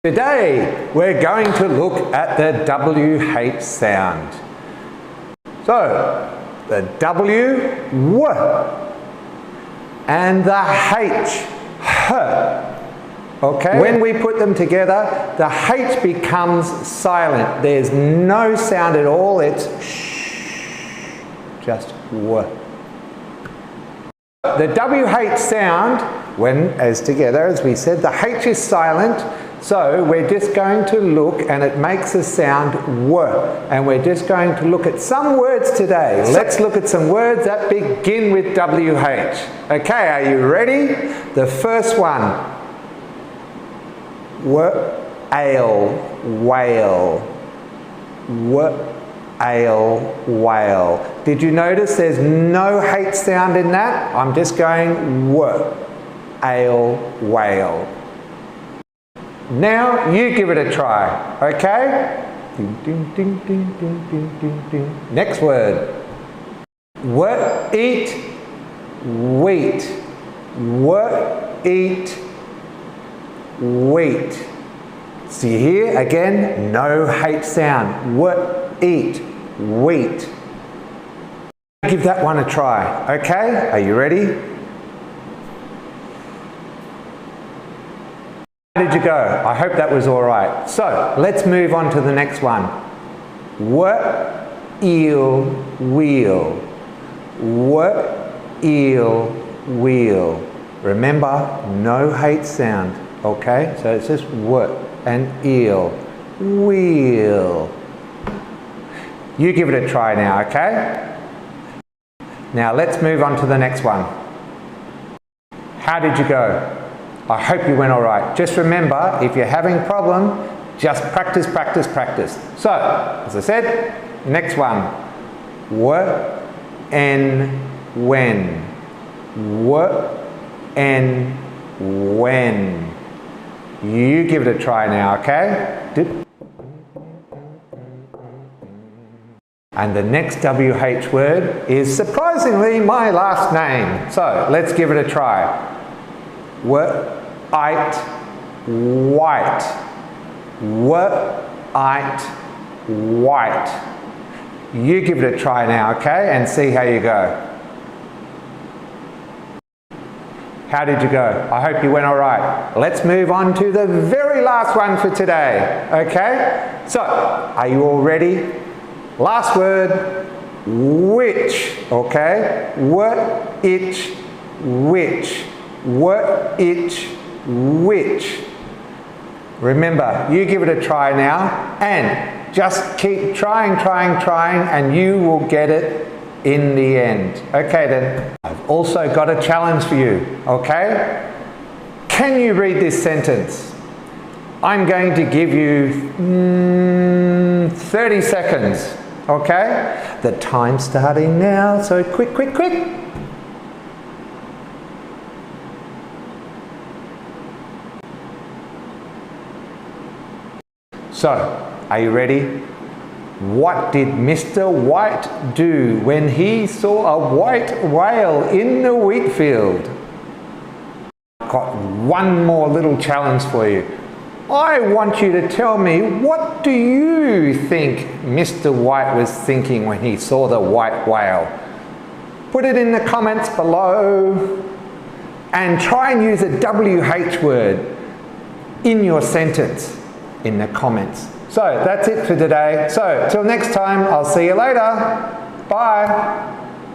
Today we're going to look at the WH sound. So, the W, W, and the H, H. Okay? When we put them together, the H becomes silent. There's no sound at all, it's shh, just W. The WH sound, when as together, as we said, the H is silent. So we're just going to look and it makes a sound W, and we're just going to look at some words today. Let's look at some words that begin with WH. Okay, are you ready? The first one, whale, whale, whale. Did you notice there's no H sound in that? I'm just going whale. Now you give it a try, okay? Ding, ding, ding, ding, ding, ding, ding, ding. Next word. Eat, wheat. Eat, wheat. See here again, no H sound. Eat, wheat. Give that one a try, okay? Are you ready? How did you go? I hope that was all right. So, let's move on to the next one. Eel, wheel. Eel, wheel. Remember, no H sound, okay? So it's just and eel, wheel. You give it a try now, okay? Now let's move on to the next one. How did you go? I hope you went all right. Just remember, if you're having a problem, just practice, practice, practice. So, as I said, next one. When. When. You give it a try now, okay? And the next WH word is surprisingly my last name. So, let's give it a try. White. White. You give it a try now, okay? And see how you go. How did you go? I hope you went all right. Let's move on to the very last one for today, okay? So, are you all ready? Last word, which, okay? Which. Which. Remember, you give it a try now and just keep trying and you will get it in the end. Okay then, I've also got a challenge for you, okay? Can you read this sentence? I'm going to give you 30 seconds, okay? The time's starting now, so quick. So, are you ready? What did Mr. White do when he saw a white whale in the wheat field? I've got one more little challenge for you. I want you to tell me, what do you think Mr. White was thinking when he saw the white whale? Put it in the comments below and try and use a WH word in your sentence in the comments. So that's it for today. So till next time, I'll see you later. Bye.